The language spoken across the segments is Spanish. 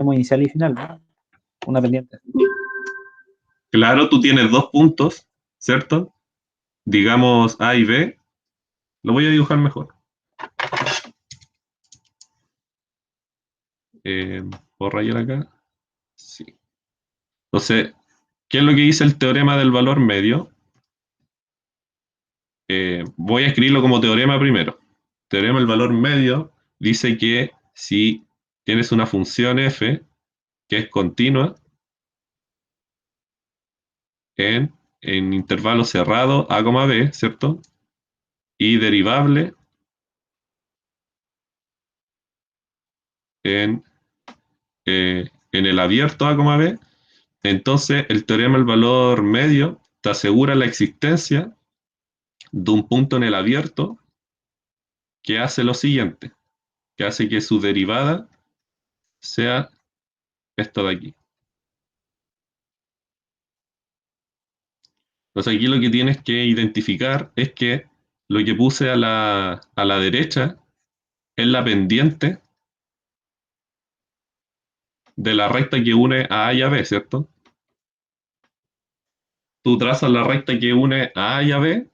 inicial y final, ¿no? Una pendiente. Claro, tú tienes dos puntos, ¿cierto? Digamos A y B. Lo voy a dibujar mejor. ¿Puedo rayar acá? Sí. Entonces, ¿qué es lo que dice el teorema del valor medio? Voy a escribirlo como teorema primero. Teorema del valor medio dice que si tienes una función f que es continua en intervalo cerrado a, b, ¿cierto? Y derivable en el abierto a, b, entonces el teorema del valor medio te asegura la existencia de un punto en el abierto que hace lo siguiente, que hace que su derivada sea esto de aquí. Entonces aquí lo que tienes que identificar es que lo que puse a la derecha es la pendiente de la recta que une a A y a B, ¿cierto? Tú trazas la recta que une a A y a B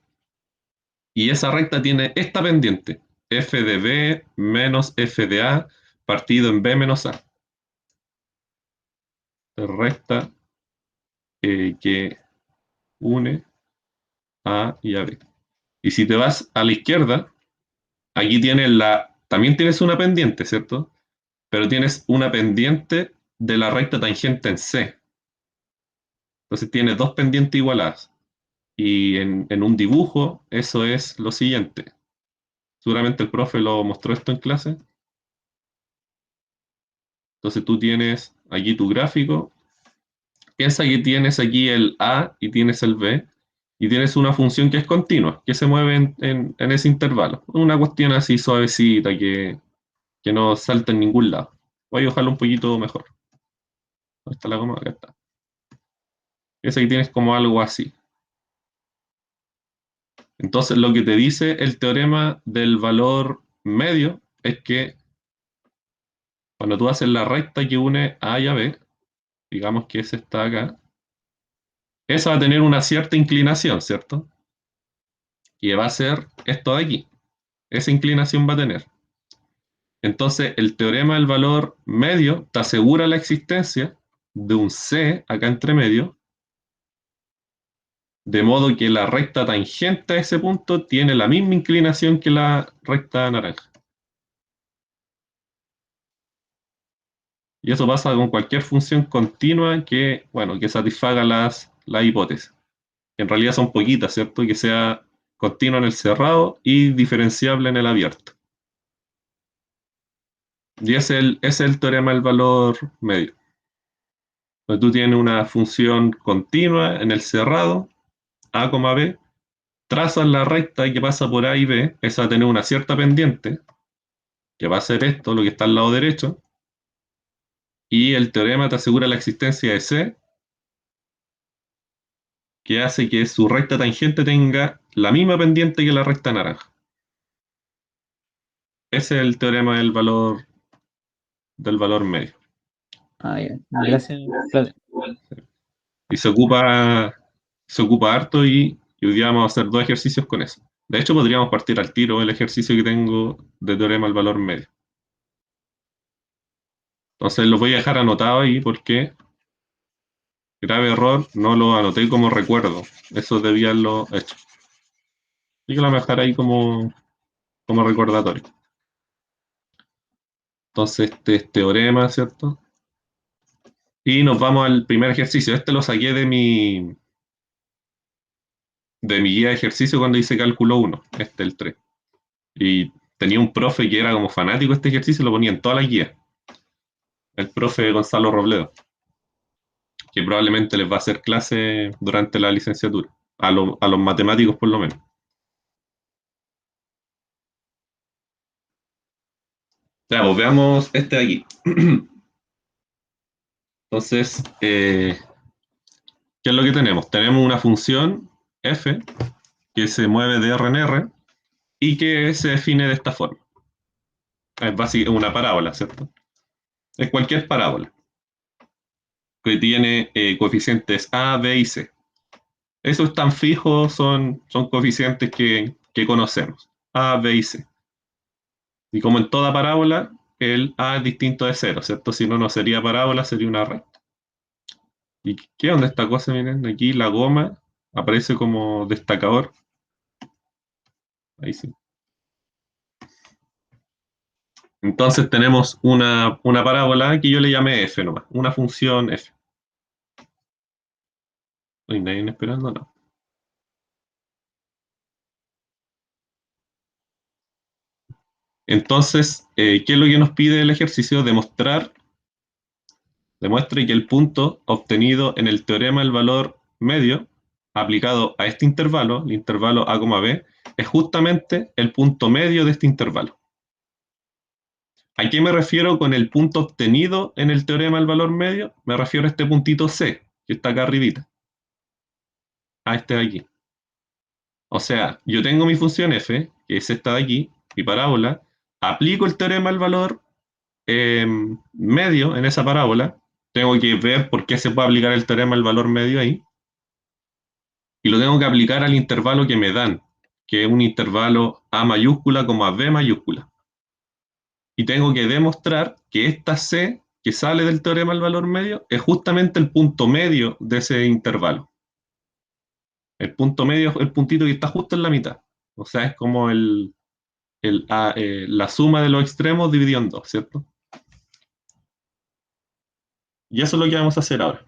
y esa recta tiene esta pendiente, f de B menos f de A partido en B menos A. Recta que une A y a B. Y si te vas a la izquierda, aquí tienes también tienes una pendiente, ¿cierto? Pero tienes una pendiente de la recta tangente en C. Entonces tienes dos pendientes igualadas. Y en un dibujo, eso es lo siguiente. Seguramente el profe lo mostró esto en clase. Entonces tú tienes aquí tu gráfico. Piensa que tienes aquí el A y tienes el B. Y tienes una función que es continua, que se mueve en ese intervalo. Una cuestión así suavecita que no salta en ningún lado. Voy a dibujarlo un poquito mejor. ¿Dónde está la coma? Acá está. Piensa que tienes como algo así. Entonces, lo que te dice el teorema del valor medio es que cuando tú haces la recta que une A y a B, digamos que esa está acá, esa va a tener una cierta inclinación, ¿cierto? Y va a ser esto de aquí. Esa inclinación va a tener. Entonces, el teorema del valor medio te asegura la existencia de un C acá entre medio, de modo que la recta tangente a ese punto tiene la misma inclinación que la recta naranja. Y eso pasa con cualquier función continua que, bueno, que satisfaga las hipótesis. En realidad son poquitas, ¿cierto? Que sea continua en el cerrado y diferenciable en el abierto. Y ese es el teorema del valor medio. Donde tú tienes una función continua en el cerrado, a, b, trazas la recta que pasa por A y B, esa va a tener una cierta pendiente, que va a ser esto, lo que está al lado derecho, y el teorema te asegura la existencia de C, que hace que su recta tangente tenga la misma pendiente que la recta naranja. Ese es el teorema del valor medio. Ah, ya. Gracias, Claudio. Y se ocupa harto y hoy día vamos a hacer dos ejercicios con eso. De hecho, podríamos partir al tiro el ejercicio que tengo de teorema del valor medio. Entonces los voy a dejar anotado ahí porque grave error, no lo anoté como recuerdo. Eso debía haberlo hecho. Y que lo voy a dejar ahí como recordatorio. Entonces este es teorema, ¿cierto? Y nos vamos al primer ejercicio. Este lo saqué de mi guía de ejercicio cuando hice cálculo 1, el 3. Y tenía un profe que era como fanático de este ejercicio, lo ponía en todas las guías. El profe Gonzalo Robledo, que probablemente les va a hacer clase durante la licenciatura, a los matemáticos por lo menos. Ya, pues veamos este de aquí. Entonces, ¿qué es lo que tenemos? Tenemos una función f que se mueve de R en R y que se define de esta forma. Es básicamente una parábola, ¿cierto? Es cualquier parábola. que tiene coeficientes A, B y C. Esos están fijos, son coeficientes que conocemos, A, B y C. Y como en toda parábola, el A es distinto de cero, ¿cierto? Si no, no sería parábola, sería una recta. ¿Y qué onda esta cosa? Miren, aquí la goma aparece como destacador. Ahí sí. Entonces tenemos una parábola que yo le llamé f nomás, una función f. ¿No hay nadie esperando? No. Entonces, ¿qué es lo que nos pide el ejercicio? Demuestre que el punto obtenido en el teorema del valor medio aplicado a este intervalo, el intervalo a, b, es justamente el punto medio de este intervalo. ¿A qué me refiero con el punto obtenido en el teorema del valor medio? Me refiero a este puntito C, que está acá arribita, a este de aquí. O sea, yo tengo mi función f, que es esta de aquí, mi parábola, aplico el teorema del valor medio en esa parábola, tengo que ver por qué se puede aplicar el teorema del valor medio ahí, y lo tengo que aplicar al intervalo que me dan, que es un intervalo A mayúscula como a B mayúscula. Y tengo que demostrar que esta C que sale del teorema del valor medio es justamente el punto medio de ese intervalo. El punto medio es el puntito que está justo en la mitad. O sea, es como la suma de los extremos dividido en dos, ¿cierto? Y eso es lo que vamos a hacer ahora.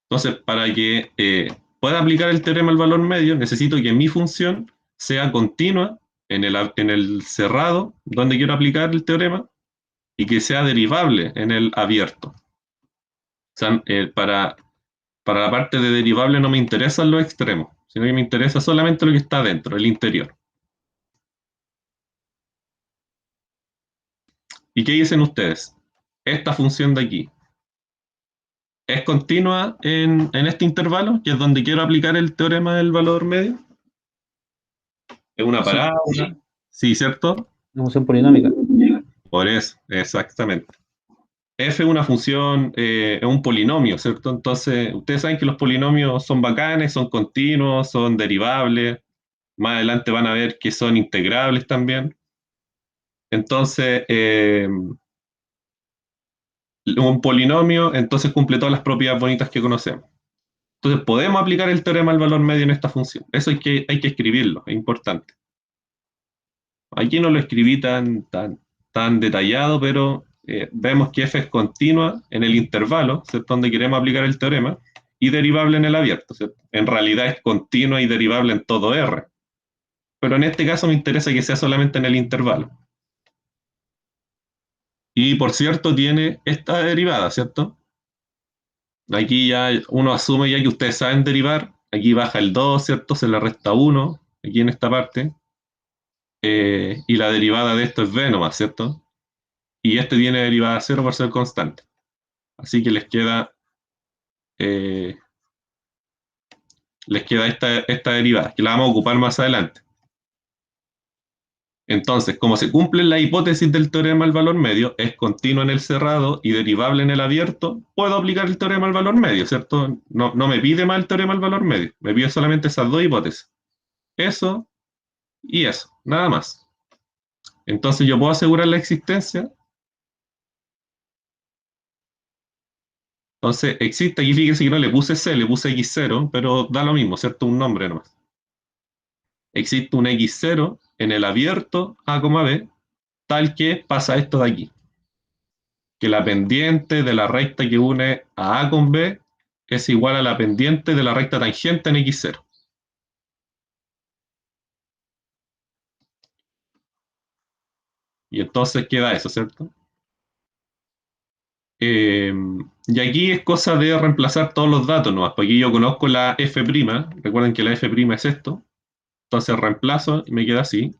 Entonces, para que pueda aplicar el teorema del valor medio, necesito que mi función sea continua en el cerrado, donde quiero aplicar el teorema, y que sea derivable en el abierto. O sea, para la parte de derivable no me interesan los extremos, sino que me interesa solamente lo que está dentro, el interior. ¿Y qué dicen ustedes? Esta función de aquí, ¿es continua en este intervalo, que es donde quiero aplicar el teorema del valor medio? ¿Es una Sí, parábola? Sí, ¿cierto? una función polinómica. Por eso, exactamente. F es una función, es un polinomio, ¿cierto? Entonces, ustedes saben que los polinomios son bacanes, son continuos, son derivables. Más adelante van a ver que son integrables también. Entonces, un polinomio entonces cumple todas las propiedades bonitas que conocemos. Entonces, podemos aplicar el teorema del valor medio en esta función. Eso hay que escribirlo, es importante. Aquí no lo escribí tan detallado, pero vemos que f es continua en el intervalo, ¿cierto? Donde queremos aplicar el teorema, y derivable en el abierto, ¿cierto? En realidad es continua y derivable en todo R, pero en este caso me interesa que sea solamente en el intervalo. Y por cierto, tiene esta derivada, ¿cierto? Aquí ya uno asume ya que ustedes saben derivar, aquí baja el 2, ¿cierto? Se le resta 1, aquí en esta parte, y la derivada de esto es b nomás, ¿cierto? Y este tiene derivada 0 por ser constante. Así que eh, les queda esta derivada, que la vamos a ocupar más adelante. Entonces, como se cumple la hipótesis del teorema del valor medio, es continua en el cerrado y derivable en el abierto, puedo aplicar el teorema del valor medio, ¿cierto? No me pide más el teorema del valor medio, me pide solamente esas dos hipótesis. Eso y eso, nada más. Entonces yo puedo asegurar la existencia. Entonces existe, aquí fíjese que no le puse C, le puse X0, pero da lo mismo, ¿cierto? Un nombre nomás. Existe un X0 en el abierto A, B, tal que pasa esto de aquí, que la pendiente de la recta que une a con B es igual a la pendiente de la recta tangente en X0. Y entonces queda eso, ¿cierto? Y aquí es cosa de reemplazar todos los datos, ¿no? Porque aquí yo conozco la f', recuerden que la f' es esto, entonces reemplazo y me queda así.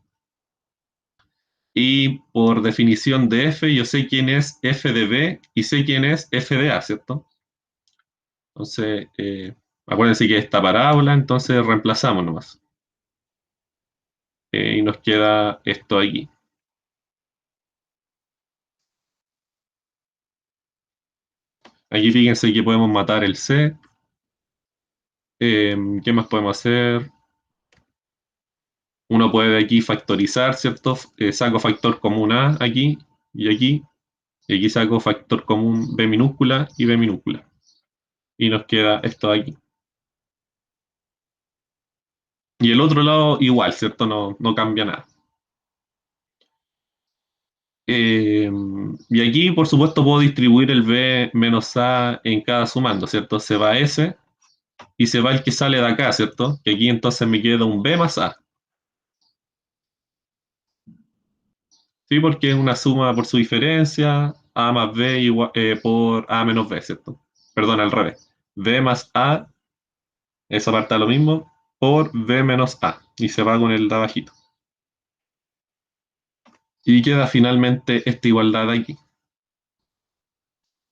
Y por definición de f, yo sé quién es f de b y sé quién es f de a, ¿cierto? Entonces, acuérdense que esta parábola, entonces reemplazamos nomás. Y nos queda esto aquí. Aquí fíjense que podemos matar el C. ¿Qué más podemos hacer? Uno puede aquí factorizar, ¿cierto? Saco factor común A aquí y aquí. Y aquí saco factor común B minúscula y B minúscula. Y nos queda esto aquí. Y el otro lado igual, ¿cierto? No cambia nada. Y aquí, por supuesto, puedo distribuir el B menos A en cada sumando, ¿cierto? Se va S y se va el que sale de acá, ¿cierto? Que aquí entonces me queda un B más A. ¿Sí? Porque es una suma por su diferencia, A más B igual, por A menos B, ¿cierto? Perdón, al revés. B más A, esa parte da lo mismo, por B menos A. Y se va con el de abajito. Y queda finalmente esta igualdad de aquí.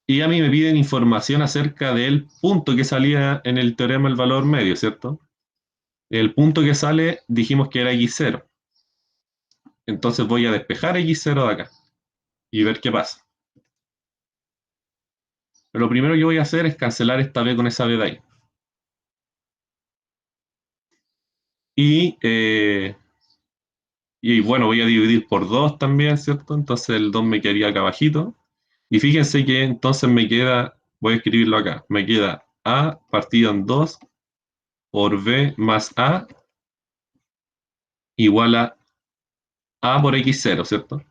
Y a mí me piden información acerca del punto que salía en el teorema del valor medio, ¿cierto? El punto que sale dijimos que era x0. Entonces voy a despejar x0 de acá y ver qué pasa. Pero lo primero que voy a hacer es cancelar esta b con esa b de ahí. Y bueno, voy a dividir por 2 también, ¿cierto? Entonces el 2 me quedaría acá abajito. Y fíjense que entonces me queda, voy a escribirlo acá, me queda a partido en 2 por b más a igual a por x0, ¿cierto?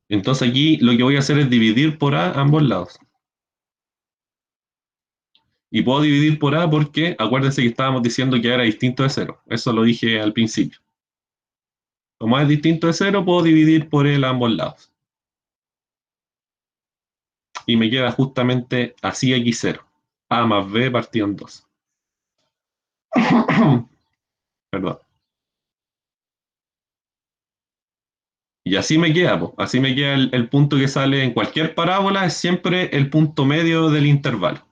Entonces aquí lo que voy a hacer es dividir por a ambos lados. Y puedo dividir por a porque acuérdense que estábamos diciendo que era distinto de 0. Eso lo dije al principio. Como es distinto de 0, puedo dividir por él a ambos lados. Y me queda justamente así x0. A más b partido en 2. Perdón. Y así me queda, po. Así me queda el punto que sale en cualquier parábola, es siempre el punto medio del intervalo.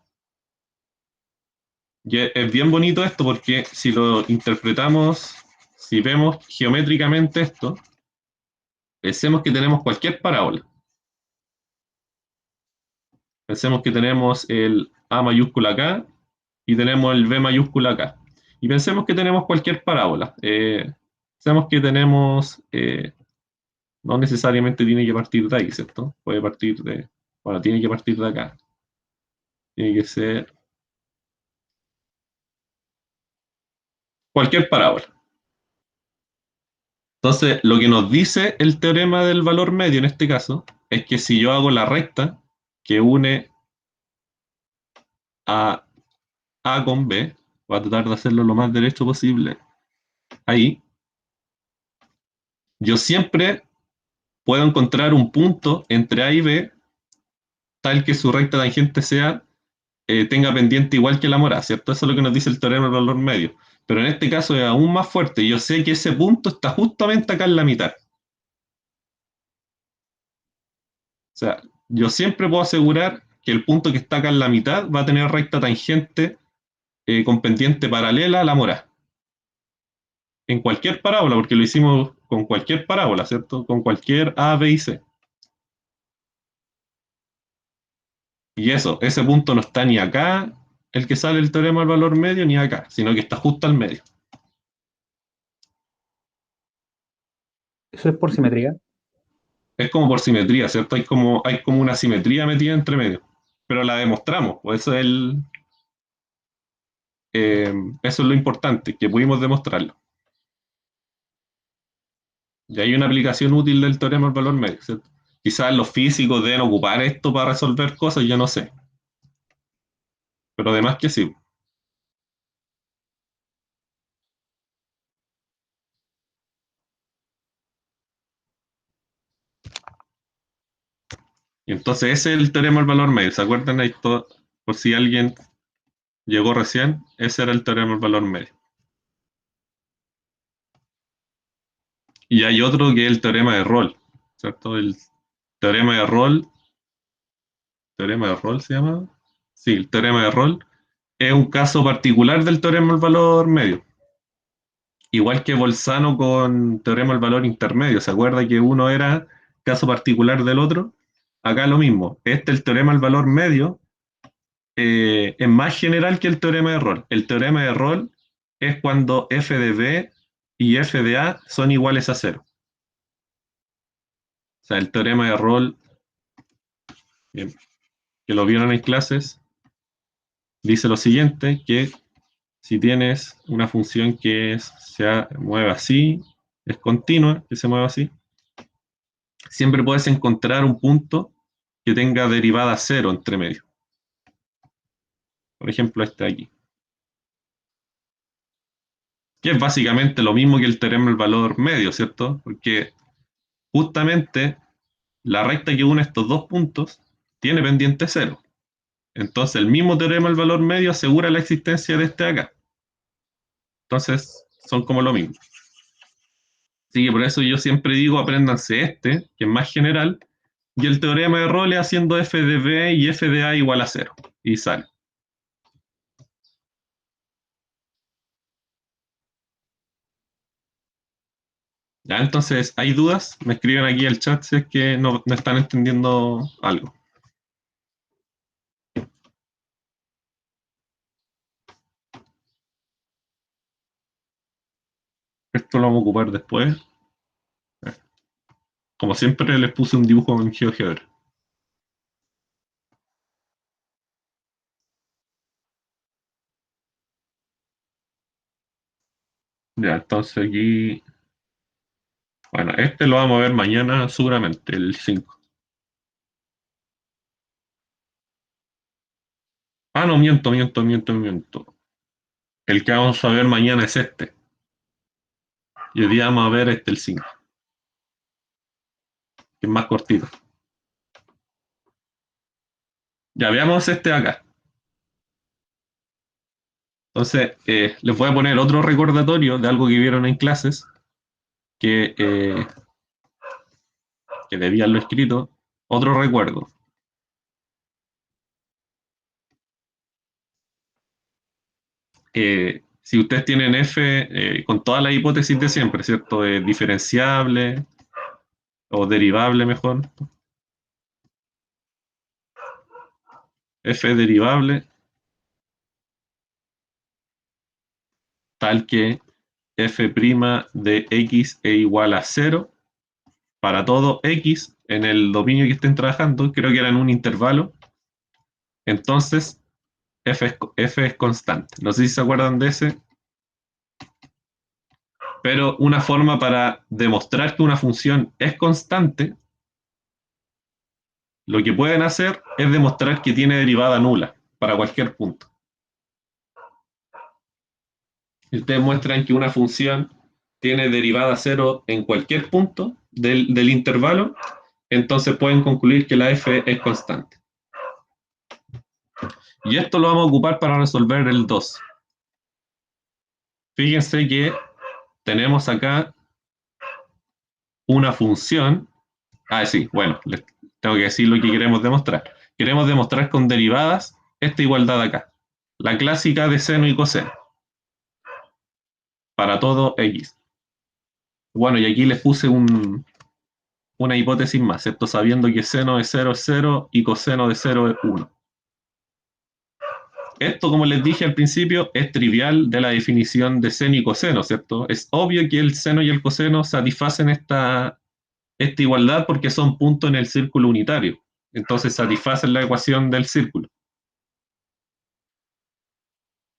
Y es bien bonito esto porque si lo interpretamos, si vemos geométricamente esto, pensemos que tenemos cualquier parábola. Pensemos que tenemos el A mayúscula acá y tenemos el B mayúscula acá. Y pensemos que tenemos cualquier parábola. Pensemos que tenemos, no necesariamente tiene que partir de ahí, ¿cierto? Puede partir de, bueno, tiene que partir de acá. Tiene que ser cualquier parábola. Entonces, lo que nos dice el teorema del valor medio en este caso es que si yo hago la recta que une a A con B, voy a tratar de hacerlo lo más derecho posible, ahí, yo siempre puedo encontrar un punto entre A y B tal que su recta tangente sea tenga pendiente igual que la mora, ¿cierto? Eso es lo que nos dice el teorema del valor medio. Pero en este caso es aún más fuerte. Yo sé que ese punto está justamente acá en la mitad. O sea, yo siempre puedo asegurar que el punto que está acá en la mitad va a tener recta tangente con pendiente paralela a la mora. En cualquier parábola, porque lo hicimos con cualquier parábola, ¿cierto? Con cualquier A, B y C. Y eso, ese punto no está ni acá, el que sale el teorema del valor medio, ni acá, sino que está justo al medio. Eso es por simetría. Es como por simetría, ¿cierto? Hay como una simetría metida entre medio. Pero la demostramos, pues eso es lo importante, que pudimos demostrarlo. Y hay una aplicación útil del teorema del valor medio, ¿cierto? Quizás los físicos deben ocupar esto para resolver cosas, yo no sé. Pero además que sí. Y entonces ese es el teorema del valor medio. ¿Se acuerdan? Esto, por si alguien llegó recién, ese era el teorema del valor medio. Y hay otro que es el teorema de Rolle, ¿cierto? El teorema de Rolle se llama. Sí, el teorema de Rolle es un caso particular del teorema del valor medio. Igual que Bolzano con teorema del valor intermedio. ¿Se acuerda que uno era caso particular del otro? Acá lo mismo. Este es el teorema del valor medio es más general que el teorema de Rolle. El teorema de Rolle es cuando f de b y f de a son iguales a cero. O sea, el teorema de Rolle, bien, que lo vieron en clases, dice lo siguiente, que si tienes una función que se mueve así, es continua, que se mueve así, siempre puedes encontrar un punto que tenga derivada cero entre medio. Por ejemplo, este de aquí. Que es básicamente lo mismo que el teorema del valor medio, ¿cierto? Porque justamente la recta que une estos dos puntos tiene pendiente cero. Entonces, el mismo teorema del valor medio asegura la existencia de este de acá. Entonces, son como lo mismo. Así que por eso yo siempre digo, apréndanse este, que es más general, y el teorema de Rolle haciendo f de b y f de a igual a cero. Y sale. ¿Ya? Entonces, ¿hay dudas? Me escriben aquí al chat si es que no están entendiendo algo. Esto lo vamos a ocupar después. Como siempre, les puse un dibujo en GeoGebra. Ya, entonces aquí. Bueno, este lo vamos a ver mañana seguramente, el 5. Ah, no, miento. El que vamos a ver mañana es este. Y hoy día vamos a ver este, el 5, que es más cortito. Ya veamos este de acá. Entonces, les voy a poner otro recordatorio de algo que vieron en clases, que debían lo escrito. Otro recuerdo. Si ustedes tienen f con todas las hipótesis de siempre, ¿cierto? Diferenciable o derivable mejor. F derivable tal que f' de x es igual a 0 para todo x en el dominio que estén trabajando, creo que era en un intervalo, entonces f es constante. No sé si se acuerdan de ese, pero una forma para demostrar que una función es constante, lo que pueden hacer es demostrar que tiene derivada nula para cualquier punto. Si ustedes muestran que una función tiene derivada cero en cualquier punto del intervalo, entonces pueden concluir que la f es constante. Y esto lo vamos a ocupar para resolver el 2. Fíjense que tenemos acá una función. Ah, sí, bueno, les tengo que decir lo que queremos demostrar. Queremos demostrar con derivadas esta igualdad acá. La clásica de seno y coseno. Para todo x. Bueno, y aquí les puse una hipótesis más, ¿cierto? Sabiendo que seno de 0 es 0 y coseno de 0 es 1. Esto, como les dije al principio, es trivial de la definición de seno y coseno, ¿cierto? Es obvio que el seno y el coseno satisfacen esta igualdad porque son puntos en el círculo unitario. Entonces satisfacen la ecuación del círculo.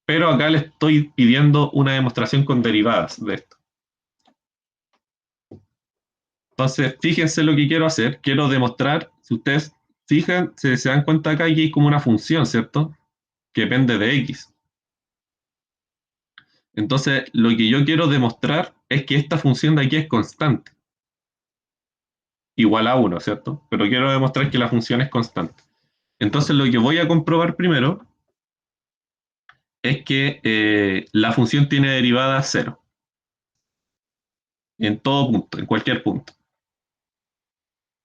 Pero acá le estoy pidiendo una demostración con derivadas de esto. Entonces, fíjense lo que quiero hacer. Quiero demostrar, si ustedes fijan, se dan cuenta acá que hay como una función, ¿cierto? Que depende de x. Entonces, lo que yo quiero demostrar es que esta función de aquí es constante. Igual a 1, ¿cierto? Pero quiero demostrar que la función es constante. Entonces, lo que voy a comprobar primero es que la función tiene derivada 0. En todo punto, en cualquier punto.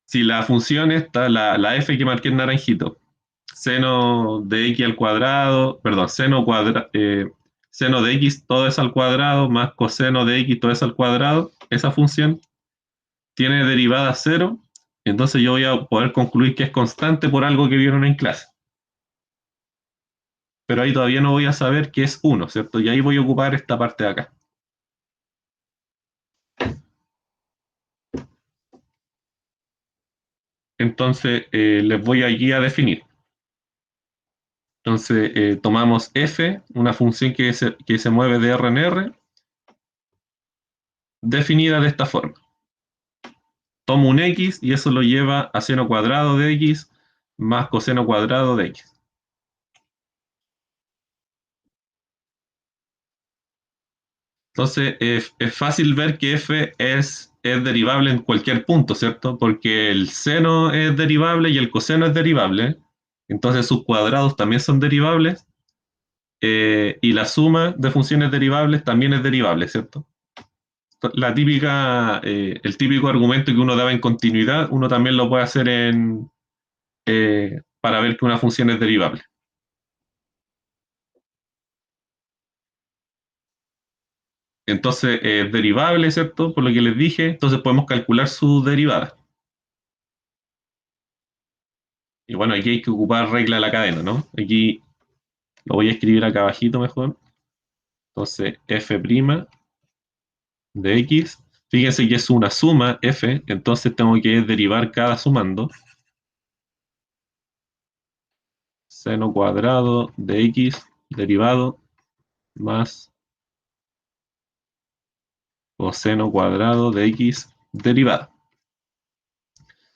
Si la función está, la f que marqué en naranjito, seno de x al cuadrado, perdón, seno de x todo es al cuadrado más coseno de x todo es al cuadrado, esa función tiene derivada 0, entonces yo voy a poder concluir que es constante por algo que vieron en clase. pero ahí todavía no voy a saber qué es 1, ¿cierto? Y ahí voy a ocupar esta parte de acá. Entonces, les voy aquí a definir. Entonces, tomamos f, una función que se mueve de R en R, definida de esta forma. Tomo un x y eso lo lleva a seno cuadrado de x más coseno cuadrado de x. Entonces, es fácil ver que f es derivable en cualquier punto, ¿cierto? Porque el seno es derivable y el coseno es derivable. Entonces, sus cuadrados también son derivables. Y la suma de funciones derivables también es derivable, ¿cierto? El típico argumento que uno daba en continuidad, uno también lo puede hacer para ver que una función es derivable. Entonces, es derivable, ¿cierto? Por lo que les dije, entonces podemos calcular su derivada. Y bueno, aquí hay que ocupar regla de la cadena, ¿no? Aquí lo voy a escribir acá abajito mejor. Entonces, f' de x. Fíjense que es una suma f, entonces tengo que derivar cada sumando. Seno cuadrado de x derivado más coseno cuadrado de x derivado.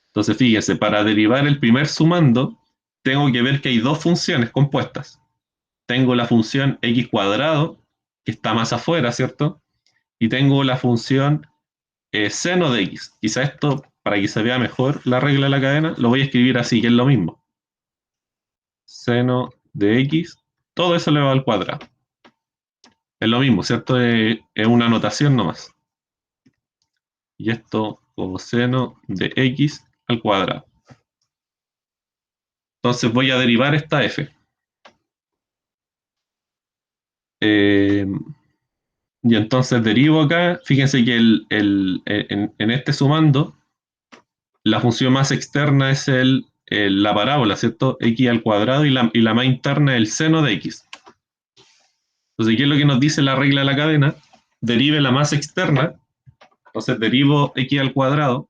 Entonces, fíjense, para derivar el primer sumando, tengo que ver que hay dos funciones compuestas. Tengo la función x cuadrado, que está más afuera, ¿cierto? Y tengo la función seno de x. Quizá esto, para que se vea mejor la regla de la cadena, lo voy a escribir así, que es lo mismo. Seno de x, todo eso elevado al cuadrado. Es lo mismo, ¿cierto? Es una notación nomás. Y esto coseno de x al cuadrado. Entonces voy a derivar esta f. Eh, y entonces derivo acá, fíjense que en este sumando, la función más externa es la parábola, ¿cierto? X al cuadrado y la más interna es el seno de x. Entonces, ¿qué es lo que nos dice la regla de la cadena? Derive la más externa, entonces derivo x al cuadrado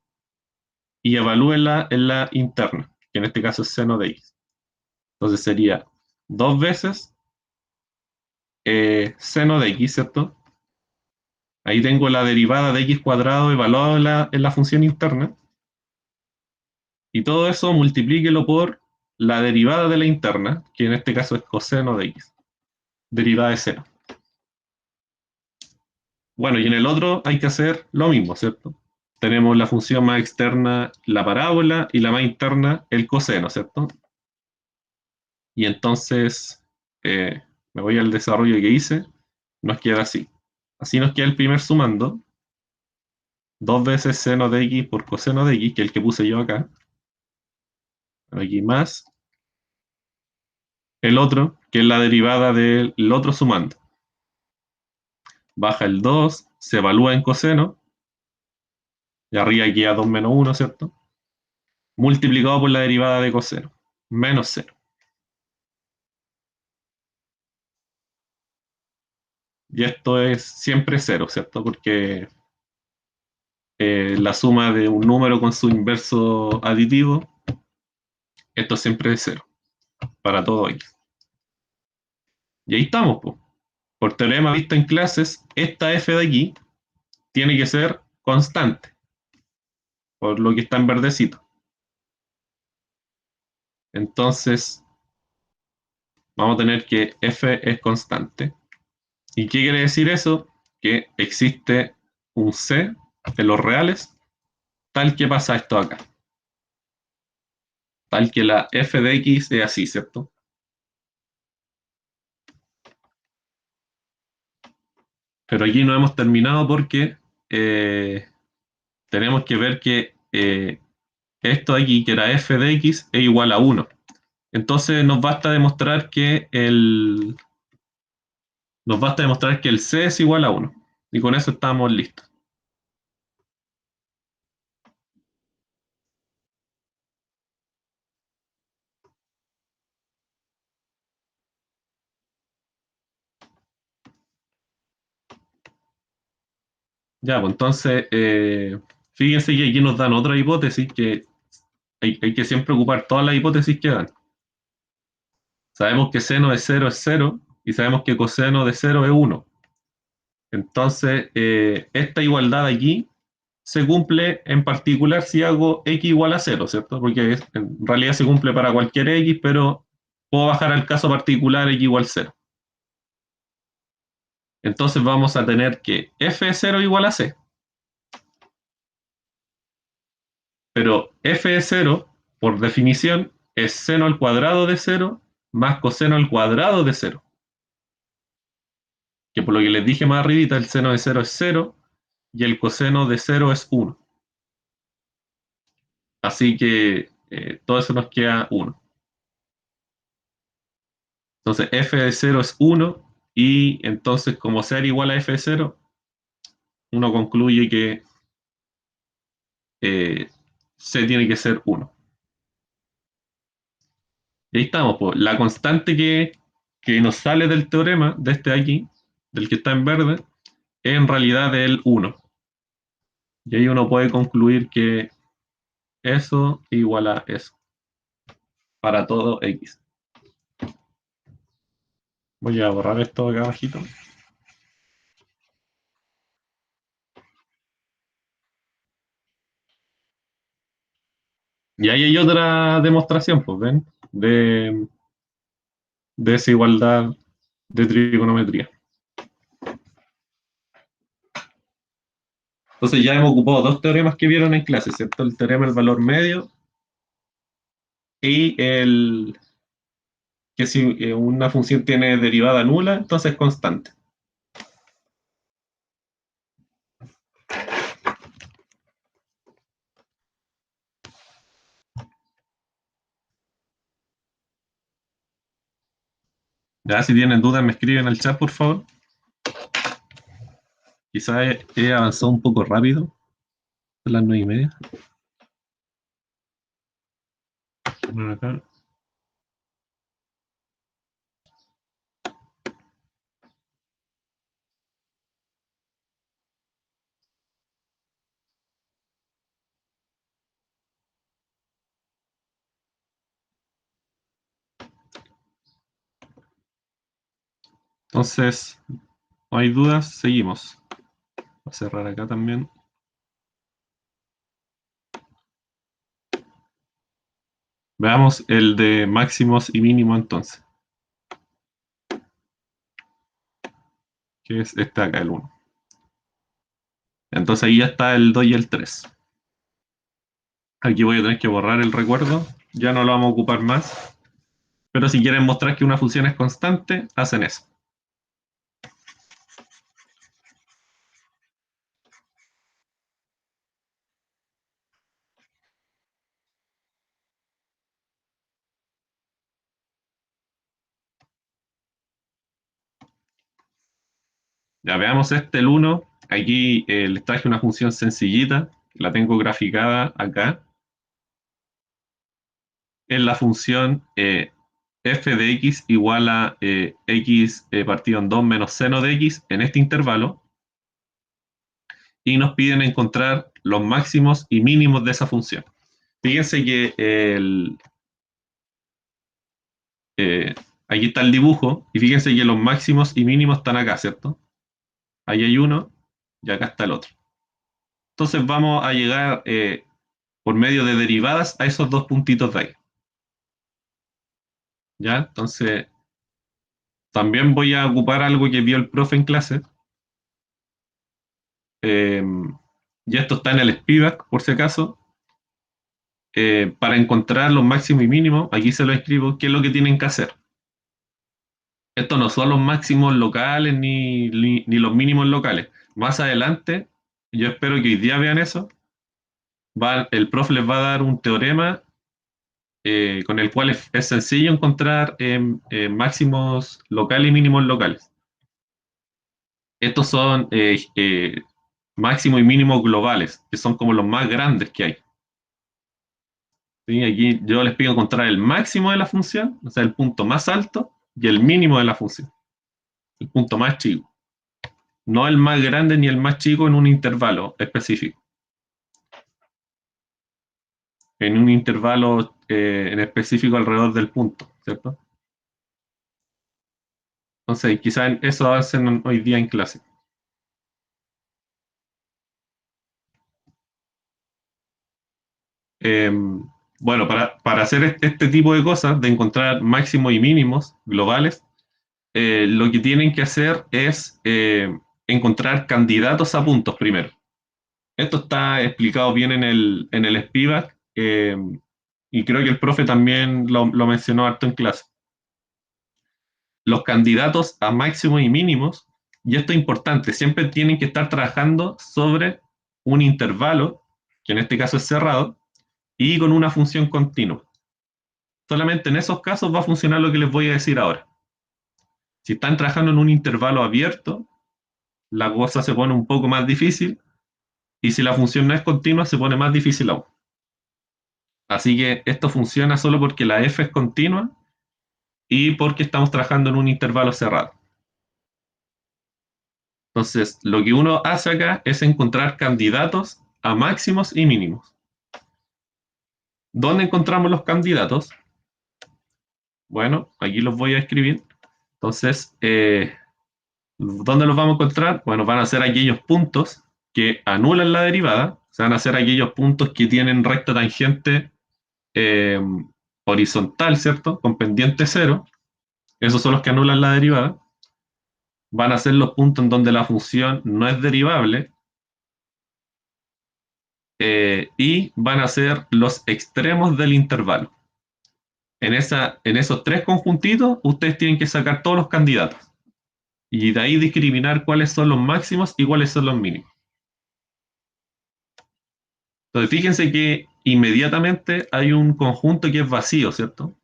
y evalúela en la interna, que en este caso es seno de x. Entonces sería 2 veces seno de x, ¿cierto? Ahí tengo la derivada de x cuadrado evaluada en la función interna. Y todo eso multiplíquelo por la derivada de la interna, que en este caso es coseno de x, derivada de cero. Bueno, y en el otro hay que hacer lo mismo, ¿cierto? Tenemos la función más externa, la parábola, y la más interna, el coseno, ¿cierto? Y entonces, me voy al desarrollo que hice, nos queda así. Así nos queda el primer sumando, 2 veces seno de x por coseno de x, que es el que puse yo acá, aquí más, el otro, que es la derivada del otro sumando. Baja el 2, se evalúa en coseno, y arriba queda 2 menos 1, ¿cierto? Multiplicado por la derivada de coseno, menos 0. Y esto es siempre 0, ¿cierto? Porque la suma de un número con su inverso aditivo, esto siempre es 0, para todo x. Y ahí estamos, pues. Por teorema visto en clases, esta f de aquí tiene que ser constante, por lo que está en verdecito. Entonces, vamos a tener que f es constante. ¿Y qué quiere decir eso? Que existe un c de los reales, tal que pasa esto acá. Tal que la f de x es así, ¿cierto? Pero aquí no hemos terminado porque tenemos que ver que esto de aquí, que era f de x, es igual a 1. Entonces nos basta demostrar que el c es igual a 1. Y con eso estamos listos. Ya, pues entonces, fíjense que aquí nos dan otra hipótesis que hay que siempre ocupar todas las hipótesis que dan. Sabemos que seno de cero es cero y sabemos que coseno de cero es 1. Entonces, esta igualdad aquí se cumple en particular si hago x igual a cero, ¿cierto? Porque en realidad se cumple para cualquier x, pero puedo bajar al caso particular x igual a cero. Entonces vamos a tener que f de cero igual a c. Pero f de cero, por definición, es seno al cuadrado de cero más coseno al cuadrado de cero. Que por lo que les dije más arribita, el seno de cero es cero y el coseno de cero es 1. Así que todo eso nos queda 1. Entonces f de 0 es 1 y entonces como ser igual a f de 0, uno concluye que c tiene que ser 1. Y ahí estamos, pues. La constante que nos sale del teorema, de este de aquí, del que está en verde, es en realidad el 1. Y ahí uno puede concluir que eso igual a eso, para todo x. Voy a borrar esto acá abajito. Y ahí hay otra demostración, pues, ¿ven? De desigualdad de trigonometría. Entonces ya hemos ocupado dos teoremas que vieron en clase, ¿cierto? El teorema del valor medio y el que si una función tiene derivada nula, entonces es constante. Ya, si tienen dudas, me escriben en el chat, por favor. Quizás he avanzado un poco rápido. Son las 9:30. Bueno, acá. Entonces, no hay dudas, seguimos. Voy a cerrar acá también. Veamos el de máximos y mínimos entonces, que es este acá, el 1. Entonces ahí ya está el 2 y el 3. Aquí voy a tener que borrar el recuerdo, ya no lo vamos a ocupar más. Pero si quieren mostrar que una función es constante, hacen eso. Ya veamos este, el 1. Aquí les traje una función sencillita, la tengo graficada acá. Es la función f de x igual a x partido en 2 menos seno de x en este intervalo. Y nos piden encontrar los máximos y mínimos de esa función. Fíjense que aquí está el dibujo y fíjense que los máximos y mínimos están acá, ¿cierto? Ahí hay uno y acá está el otro. Entonces vamos a llegar por medio de derivadas a esos dos puntitos de ahí. ¿Ya? Entonces, también voy a ocupar algo que vio el profe en clase. Eh, y esto está en el Spivak, por si acaso. Para encontrar los máximos y mínimos, aquí se lo escribo, ¿qué es lo que tienen que hacer? Estos no son los máximos locales ni los mínimos locales. Más adelante, yo espero que hoy día vean eso, el profe les va a dar un teorema con el cual es sencillo encontrar máximos locales y mínimos locales. Estos son máximos y mínimos globales, que son como los más grandes que hay. ¿Sí? Aquí yo les pido encontrar el máximo de la función, o sea, el punto más alto, y el mínimo de la función, el punto más chico. no el más grande ni el más chico en un intervalo específico. En un intervalo en específico alrededor del punto, ¿cierto? Entonces, quizás eso hacen hoy día en clase. Bueno, para hacer este tipo de cosas, de encontrar máximos y mínimos globales, lo que tienen que hacer es encontrar candidatos a puntos primero. Esto está explicado bien en el Spivak, y creo que el profe también lo mencionó harto en clase. Los candidatos a máximos y mínimos, y esto es importante, siempre tienen que estar trabajando sobre un intervalo, que en este caso es cerrado, y con una función continua. Solamente en esos casos va a funcionar lo que les voy a decir ahora. Si están trabajando en un intervalo abierto, la cosa se pone un poco más difícil, y si la función no es continua, se pone más difícil aún. Así que esto funciona solo porque la f es continua y porque estamos trabajando en un intervalo cerrado. Entonces, lo que uno hace acá es encontrar candidatos a máximos y mínimos. ¿Dónde encontramos los candidatos? Bueno, aquí los voy a escribir. Entonces, ¿dónde los vamos a encontrar? Bueno, van a ser aquellos puntos que anulan la derivada, o sea, van a ser aquellos puntos que tienen recta tangente eh, horizontal, ¿cierto? Con pendiente cero. Esos son los que anulan la derivada. Van a ser los puntos en donde la función no es derivable, y van a ser los extremos del intervalo. En esos tres conjuntitos, ustedes tienen que sacar todos los candidatos y de ahí discriminar cuáles son los máximos y cuáles son los mínimos. Entonces, fíjense que inmediatamente hay un conjunto que es vacío, ¿cierto?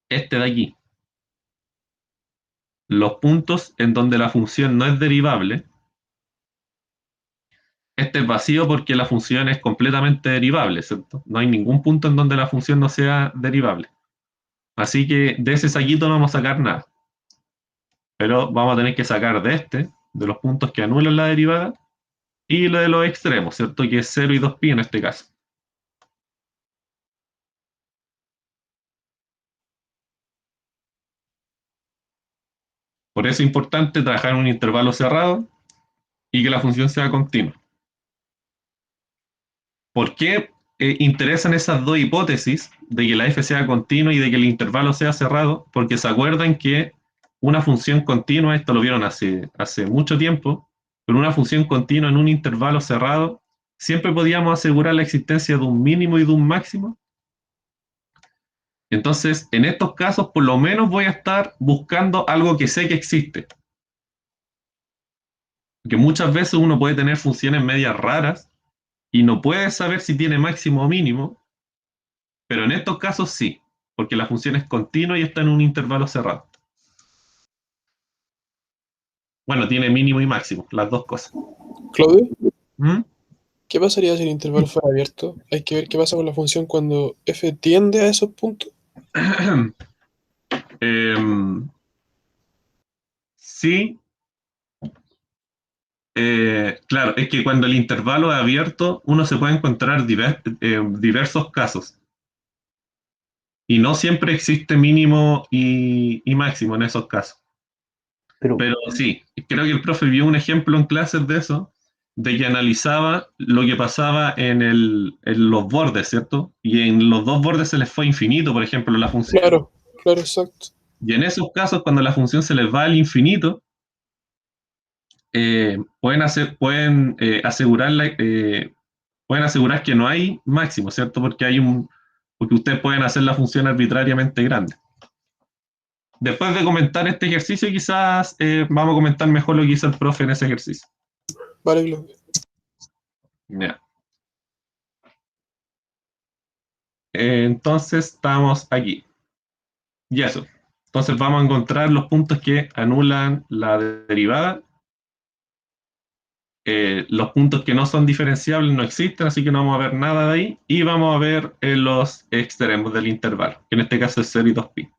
Este de aquí. Los puntos en donde la función no es derivable. Este es vacío porque la función es completamente derivable, ¿cierto? No hay ningún punto en donde la función no sea derivable. Así que de ese saquito no vamos a sacar nada. Pero vamos a tener que sacar de de los puntos que anulan la derivada, y lo de los extremos, ¿cierto? Que es 0 y 2π en este caso. Por eso es importante trabajar en un intervalo cerrado y que la función sea continua. ¿Por qué interesan esas dos hipótesis de que la f sea continua y de que el intervalo sea cerrado? Porque se acuerdan que una función continua, esto lo vieron hace mucho tiempo, con una función continua en un intervalo cerrado, siempre podíamos asegurar la existencia de un mínimo y de un máximo. Entonces, en estos casos, por lo menos voy a estar buscando algo que sé que existe. Que muchas veces uno puede tener funciones medias raras y no puede saber si tiene máximo o mínimo, pero en estos casos sí, porque la función es continua y está en un intervalo cerrado. Bueno, tiene mínimo y máximo, las dos cosas. Claudio, ¿Mm? ¿qué pasaría si el intervalo fuera abierto? Hay que ver qué pasa con la función cuando f tiende a esos puntos. Em, sí, claro, es que cuando el intervalo es abierto, uno se puede encontrar diversos casos. Y no siempre existe mínimo y máximo en esos casos. Pero, Pero sí, creo que el profe vio un ejemplo en clases de eso, de que analizaba lo que pasaba en los bordes, ¿cierto? Y en los dos bordes se les fue infinito, por ejemplo, la función. Claro, claro, exacto. Y en esos casos, cuando la función se les va al infinito, pueden asegurar que no hay máximo, ¿cierto? Porque ustedes pueden hacer la función arbitrariamente grande. Después de comentar este ejercicio, quizás vamos a comentar mejor lo que hizo el profe en ese ejercicio. Vale, Claudio. Ya. Entonces estamos aquí. Y eso. Entonces vamos a encontrar los puntos que anulan la derivada. Los puntos que no son diferenciables no existen, así que no vamos a ver nada de ahí. Y vamos a ver los extremos del intervalo, que en este caso es 0 y 2π.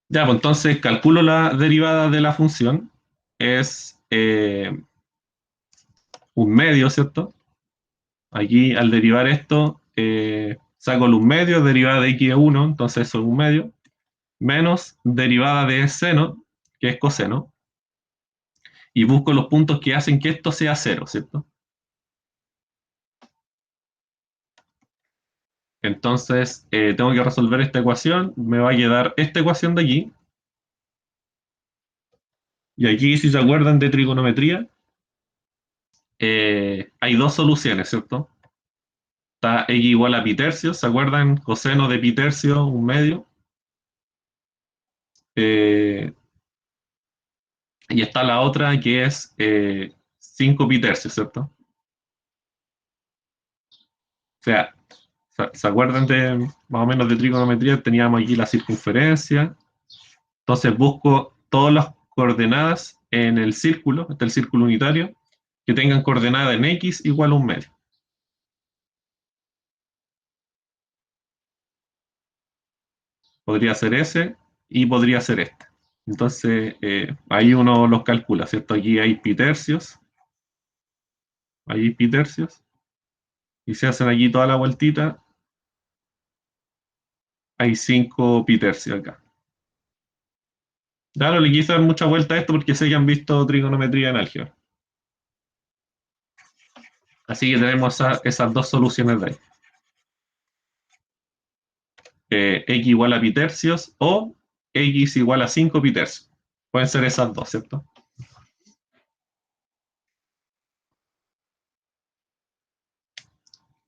Ya, pues entonces calculo la derivada de la función. Es un medio, ¿cierto? Aquí al derivar esto, saco el un medio, derivada de x de 1, entonces eso es un medio, menos derivada de seno, que es coseno, y busco los puntos que hacen que esto sea cero, ¿cierto? Entonces, tengo que resolver esta ecuación, me va a quedar esta ecuación de aquí, y aquí, si se acuerdan de trigonometría, hay dos soluciones, ¿cierto? Está x igual a pi tercios, ¿se acuerdan? Coseno de pi tercio, un medio. Eh, y está la otra que es 5 pi tercios, ¿cierto? O sea, ¿se acuerdan de más o menos de trigonometría? Teníamos aquí la circunferencia. Entonces busco todas las coordenadas en el círculo, este es el círculo unitario, que tengan coordenada en x igual a un medio. Podría ser ese y podría ser este. Entonces, ahí uno los calcula, ¿cierto? Aquí hay pi tercios, ahí pi tercios, y se hacen aquí toda la vueltita, hay 5 pi tercios acá. Claro, le quise dar mucha vuelta a esto porque sé que han visto trigonometría en álgebra. Así que tenemos esas dos soluciones de ahí. X igual a pi tercios o x igual a 5 pi tercios. Pueden ser esas dos, ¿cierto?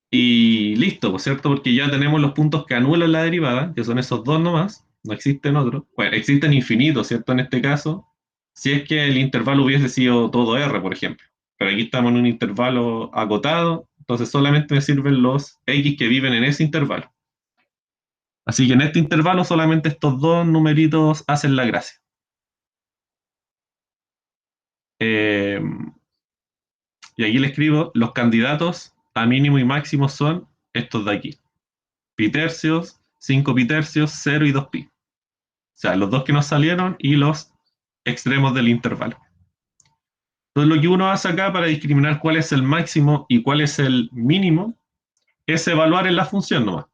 Y listo, pues, ¿cierto? Porque ya tenemos los puntos que anulan la derivada, que son esos dos nomás, no existen otros. Bueno, existen infinitos, ¿cierto? En este caso, si es que el intervalo hubiese sido todo R, por ejemplo. Pero aquí estamos en un intervalo acotado, entonces solamente me sirven los X que viven en ese intervalo. Así que en este intervalo solamente estos dos numeritos hacen la gracia. Eh, y aquí le escribo, los candidatos a mínimo y máximo son estos de aquí. Pi tercios, 5 pi tercios, 0 y 2 pi. O sea, los dos que nos salieron y los extremos del intervalo. Entonces lo que uno hace acá para discriminar cuál es el máximo y cuál es el mínimo es evaluar en la función nomás.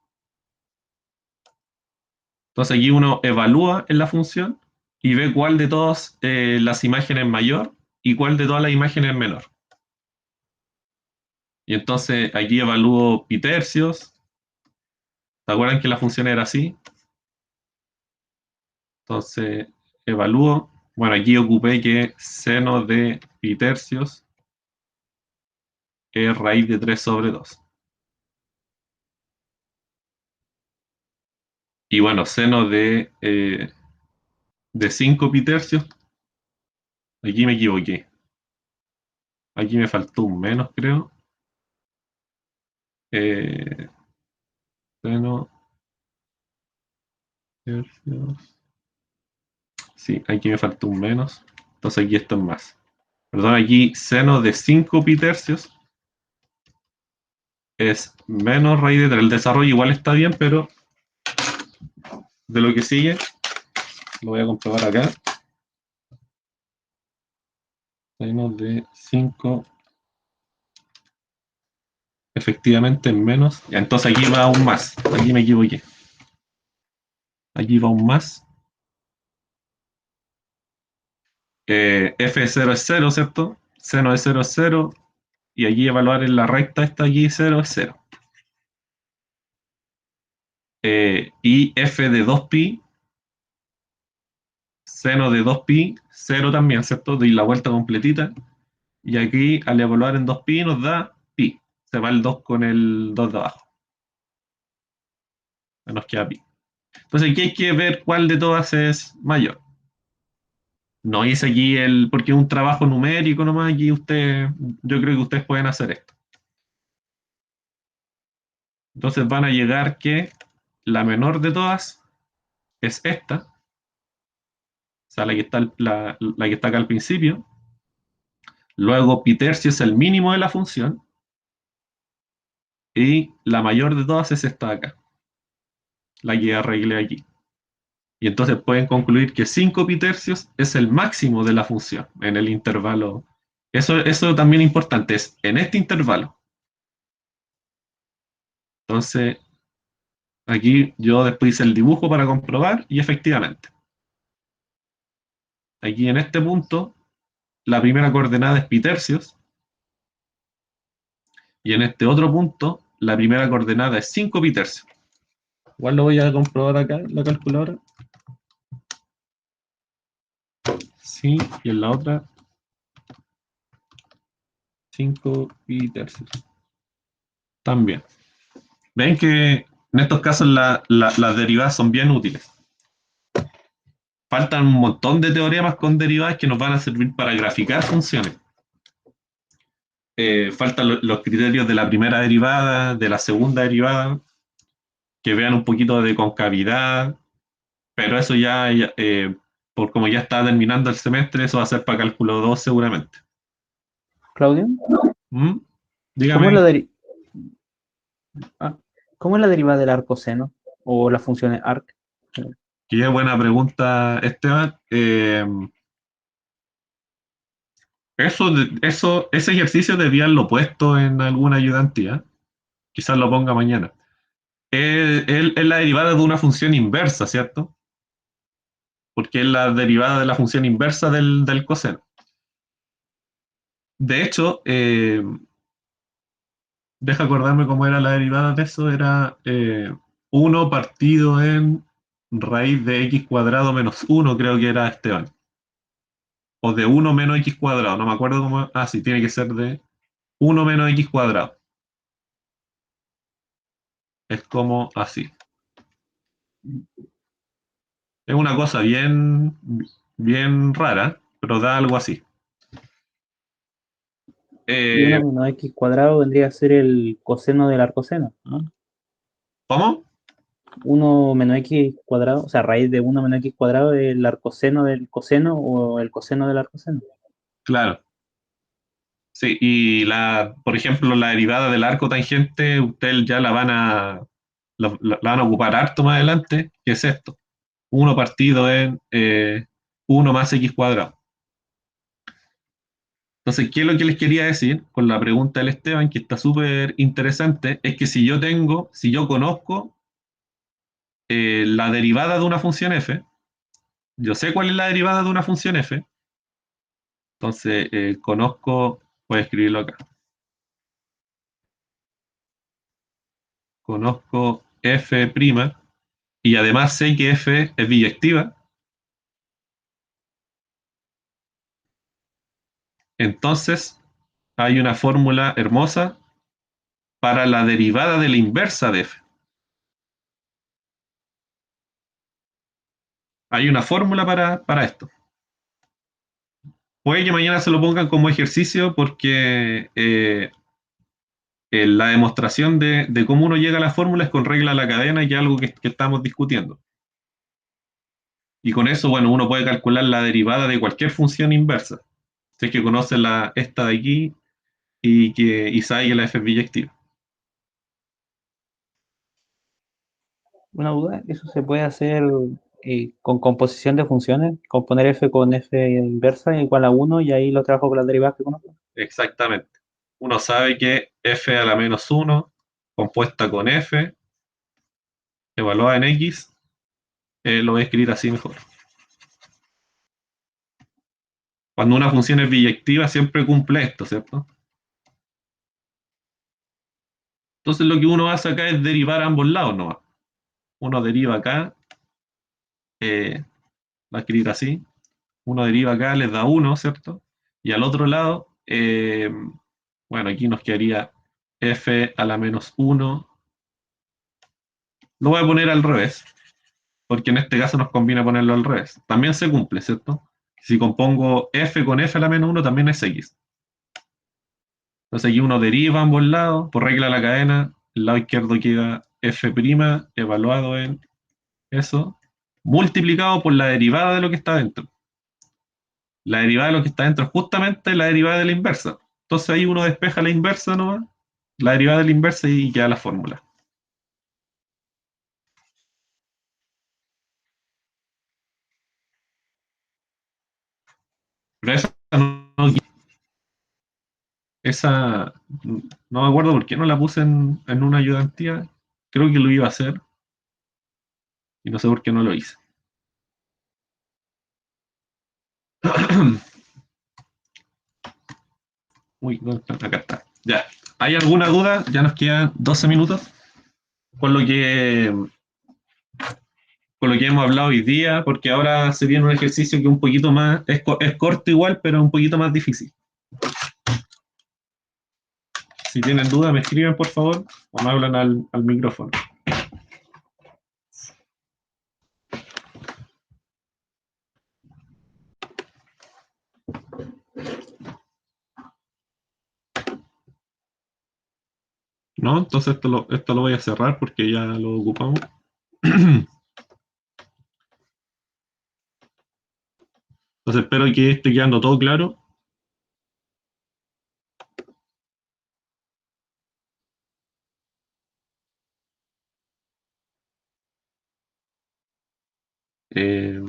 Entonces aquí uno evalúa en la función y ve cuál de todas las imágenes es mayor y cuál de todas las imágenes es menor. Y entonces aquí evalúo pi tercios. ¿Se acuerdan que la función era así? Entonces evalúo. Bueno, aquí ocupé que seno de pi tercios es raíz de 3 sobre 2. Y bueno, seno de 5 pi tercios, aquí me equivoqué. Aquí me faltó un menos, creo. Eh, seno tercios. Sí, aquí me faltó un menos. Entonces aquí esto es más. Perdón, aquí seno de 5 pi tercios es menos raíz de 3. El desarrollo igual está bien, pero de lo que sigue, lo voy a comprobar acá. Seno de 5, efectivamente es menos. Ya, entonces aquí va aún más. Aquí me equivoqué. Aquí va aún más. F0 es 0, ¿cierto? Seno de 0 es 0. Y aquí evaluar en la recta esta aquí 0 es 0. Y f de 2pi, seno de 2pi, 0 también, ¿cierto? Doy la vuelta completita. Y aquí al evaluar en 2pi nos da pi. Se va el 2 con el 2 de abajo. Nos queda pi. Entonces aquí hay que ver cuál de todas es mayor. No hice aquí porque es un trabajo numérico nomás, aquí yo creo que ustedes pueden hacer esto. Entonces van a llegar que la menor de todas es esta, o sea, la que está acá al principio. Luego pi tercio es el mínimo de la función. Y la mayor de todas es esta de acá, la que arreglé aquí. Y entonces pueden concluir que 5 pitercios es el máximo de la función en el intervalo. Eso también es importante, es en este intervalo. Entonces, aquí yo después hice el dibujo para comprobar y efectivamente. Aquí en este punto, la primera coordenada es pitercios. Y en este otro punto, la primera coordenada es 5 pitercios. Igual lo voy a comprobar acá en la calculadora. Sí, y en la otra 5 pitercios. También. Ven que en estos casos las derivadas son bien útiles. Faltan un montón de teoremas con derivadas que nos van a servir para graficar funciones. Faltan los criterios de la primera derivada, de la segunda derivada, que vean un poquito de concavidad, pero eso por como ya está terminando el semestre, eso va a ser para cálculo 2 seguramente. Claudio, ¿Mm? ¿cómo es Dígame. ¿cómo es la derivada del arcoseno o las funciones arc? Qué buena pregunta, Esteban. Ese ejercicio debía haberlo puesto en alguna ayudantía. Quizás lo ponga mañana. Es la derivada de una función inversa, ¿cierto? Porque es la derivada de la función inversa del coseno. De hecho, deja acordarme cómo era la derivada de eso. Era 1 partido en raíz de x cuadrado menos 1, creo que era, Esteban. O de 1 menos x cuadrado, no me acuerdo cómo. Ah, sí, tiene que ser de 1 menos x cuadrado. Es como así. Es una cosa bien rara, pero da algo así. Y 1 menos x cuadrado vendría a ser el coseno del arcoseno, ¿no? ¿Cómo? 1 menos x cuadrado, o sea, raíz de 1 menos x cuadrado es el arcoseno del coseno o el coseno del arcoseno. Claro. Sí, y por ejemplo, la derivada del arco tangente, ustedes ya la van a ocupar harto más adelante, que es esto. 1 partido en 1 más x cuadrado. Entonces, ¿qué es lo que les quería decir con la pregunta del Esteban, que está súper interesante? Es que si yo conozco la derivada de una función f, yo sé cuál es la derivada de una función f, entonces voy a escribirlo acá. Conozco f' y además sé que f es biyectiva. Entonces, hay una fórmula hermosa para la derivada de la inversa de f. Hay una fórmula para esto. Puede que mañana se lo pongan como ejercicio porque la demostración de cómo uno llega a la fórmula es con regla a la cadena, y es algo que estamos discutiendo. Y con eso, bueno, uno puede calcular la derivada de cualquier función inversa. Si es que conoce esta de aquí y sabe que la f es biyectiva. Una duda, ¿eso se puede hacer con composición de funciones? Componer f con f inversa igual a 1 y ahí lo trabajo con las derivadas que conozco. Exactamente. Uno sabe que f a la menos 1, compuesta con f, evaluada en x, lo voy a escribir así mejor. Cuando una función es biyectiva siempre cumple esto, ¿cierto? Entonces lo que uno hace acá es derivar a ambos lados nomás. Uno deriva acá, va a escribir así. Uno deriva acá, les da 1, ¿cierto? Y al otro lado, bueno, aquí nos quedaría f a la menos 1. Lo voy a poner al revés, porque en este caso nos conviene ponerlo al revés. También se cumple, ¿cierto? Si compongo f con f a la menos 1, también es x. Entonces aquí uno deriva a ambos lados, por regla de la cadena, el lado izquierdo queda f' evaluado en eso, multiplicado por la derivada de lo que está dentro. La derivada de lo que está dentro es justamente la derivada de la inversa. Entonces ahí uno despeja la inversa nomás, la derivada de la inversa, y queda la fórmula. Pero esa no me acuerdo por qué no la puse en una ayudantía. Creo que lo iba a hacer y no sé por qué no lo hice. Uy, ¿dónde está? Acá está. Ya. ¿Hay alguna duda? Ya nos quedan 12 minutos. Con lo que, con lo que hemos hablado hoy día, porque ahora se viene un ejercicio que un poquito más, es corto igual, pero un poquito más difícil. Si tienen duda, me escriben, por favor, o me hablan al micrófono. ¿No? Entonces esto lo voy a cerrar porque ya lo ocupamos. Entonces espero que esté quedando todo claro. Eh,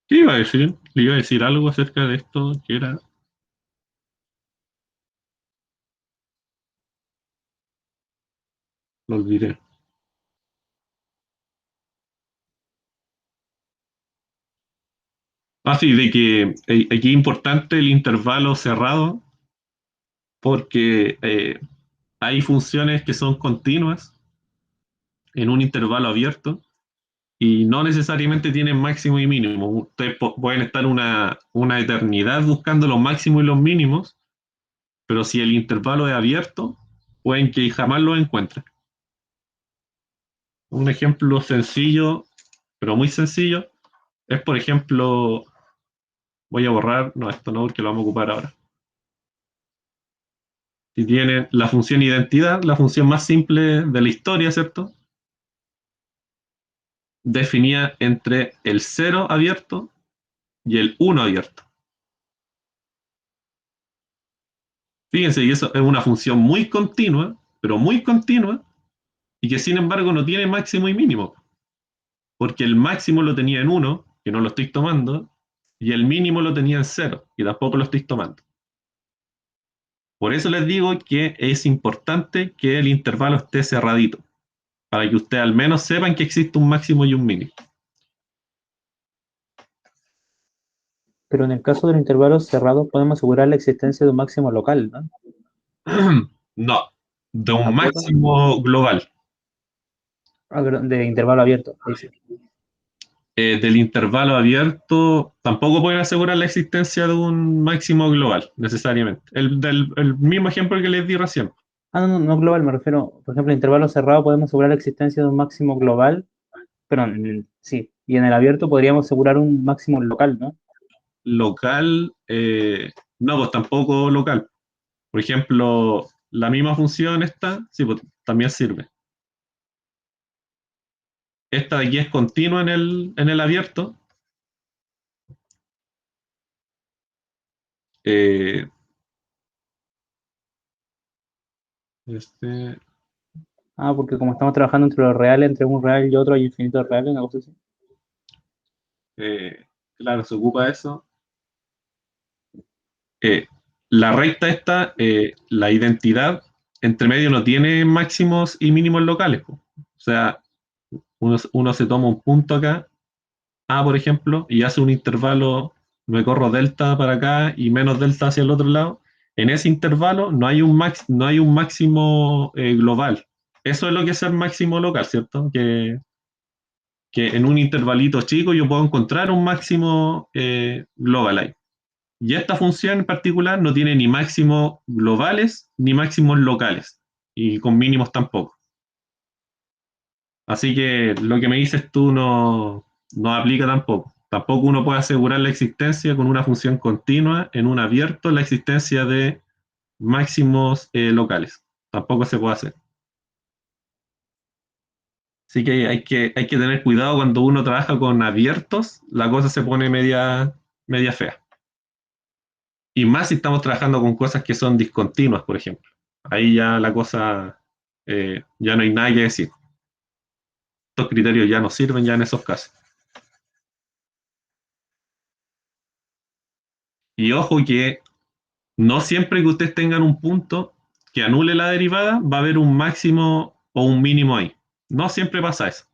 ¿Qué iba a decir? Le iba a decir algo acerca de esto que era... Lo olvidé. Ah, sí, de que aquí es importante el intervalo cerrado porque hay funciones que son continuas en un intervalo abierto y no necesariamente tienen máximo y mínimo. Ustedes pueden estar una eternidad buscando los máximos y los mínimos, pero si el intervalo es abierto, pueden que jamás lo encuentren. Un ejemplo sencillo, pero muy sencillo, es por ejemplo, voy a borrar, no, esto no, porque lo vamos a ocupar ahora. Si tienen la función identidad, la función más simple de la historia, ¿cierto? Definida entre el 0 abierto y el 1 abierto. Fíjense, y eso es una función muy continua, pero muy continua, y que sin embargo no tiene máximo y mínimo, porque el máximo lo tenía en 1, que no lo estoy tomando, y el mínimo lo tenía en 0, y tampoco lo estoy tomando. Por eso les digo que es importante que el intervalo esté cerradito, para que ustedes al menos sepan que existe un máximo y un mínimo. Pero en el caso de los intervalos cerrados podemos asegurar la existencia de un máximo local, ¿no? No, de un Tampoco. máximo global. Ah, perdón, de intervalo abierto, ahí sí. Del intervalo abierto, tampoco pueden asegurar la existencia de un máximo global, necesariamente. El mismo ejemplo que les di recién. Ah, no, no, no global, me refiero, por ejemplo, en intervalo cerrado podemos asegurar la existencia de un máximo global, perdón, sí, y en el abierto podríamos asegurar un máximo local, ¿no? Local, no, pues tampoco local. Por ejemplo, la misma función esta, sí, pues también sirve. Esta de aquí es continua en el abierto. Eh, este, Ah, porque como estamos trabajando entre los reales, entre un real y otro hay infinitos reales, una cosa así. claro, se ocupa eso. Eh, la recta esta, la identidad, entre medio no tiene máximos y mínimos locales, po. O sea, uno se toma un punto acá, A por ejemplo, y hace un intervalo, me corro delta para acá y menos delta hacia el otro lado. En ese intervalo no hay un máximo global. Eso es lo que es el máximo local, ¿cierto? Que en un intervalito chico yo puedo encontrar un máximo global ahí. Y esta función en particular no tiene ni máximos globales ni máximos locales, y con mínimos tampoco. Así que lo que me dices tú no aplica tampoco. Tampoco uno puede asegurar la existencia con una función continua en un abierto, la existencia de máximos locales. Tampoco se puede hacer. Así que hay que tener cuidado cuando uno trabaja con abiertos, la cosa se pone media fea. Y más si estamos trabajando con cosas que son discontinuas, por ejemplo. Ahí ya la cosa, ya no hay nada que decir. Estos criterios ya no sirven ya en esos casos. Y ojo que no siempre que ustedes tengan un punto que anule la derivada, va a haber un máximo o un mínimo ahí. No siempre pasa eso.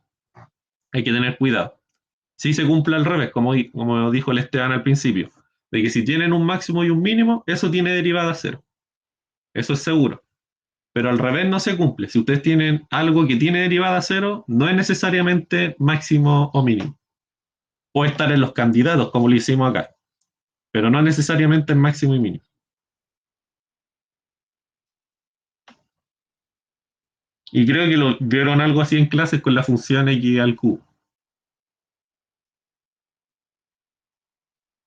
Hay que tener cuidado. Si se cumple al revés, como dijo el Esteban al principio, de que si tienen un máximo y un mínimo, eso tiene derivada cero. Eso es seguro. Pero al revés no se cumple. Si ustedes tienen algo que tiene derivada cero, no es necesariamente máximo o mínimo. Puede estar en los candidatos, como lo hicimos acá, pero no necesariamente en máximo y mínimo. Y creo que lo vieron algo así en clases con la función x al cubo.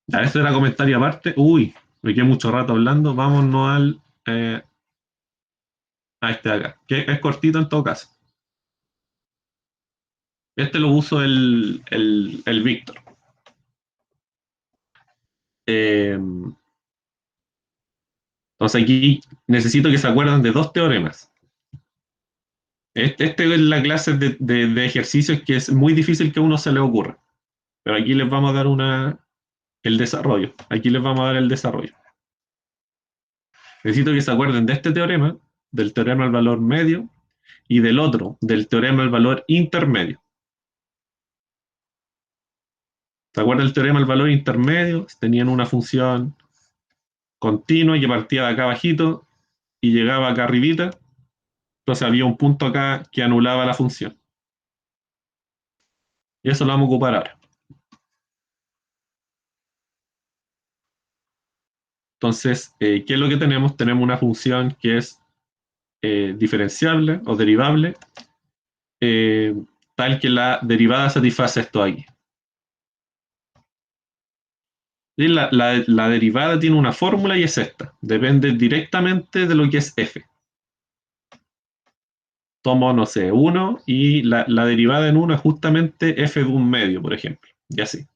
Ya, eso era comentario aparte. Uy, me quedé mucho rato hablando. Vámonos a este de acá, que es cortito en todo caso. Este lo uso el Víctor. Eh, entonces aquí necesito que se acuerden de dos teoremas. Este es la clase de ejercicios que es muy difícil que a uno se le ocurra. Pero aquí les vamos a dar el desarrollo. Aquí les vamos a dar el desarrollo. Necesito que se acuerden de este teorema, del teorema del valor medio, y del otro, del teorema del valor intermedio. ¿Se acuerdan del teorema del valor intermedio? Tenían una función continua que partía de acá abajito y llegaba acá arribita. Entonces había un punto acá que anulaba la función. Y eso lo vamos a ocupar ahora. Entonces, ¿qué es lo que tenemos? Tenemos una función que es diferenciable o derivable, eh, tal que la derivada satisface esto aquí. Y la derivada tiene una fórmula y es esta. Depende directamente de lo que es f. Tomo, no sé, 1 y la derivada en 1 es justamente f de un medio, por ejemplo. Y así.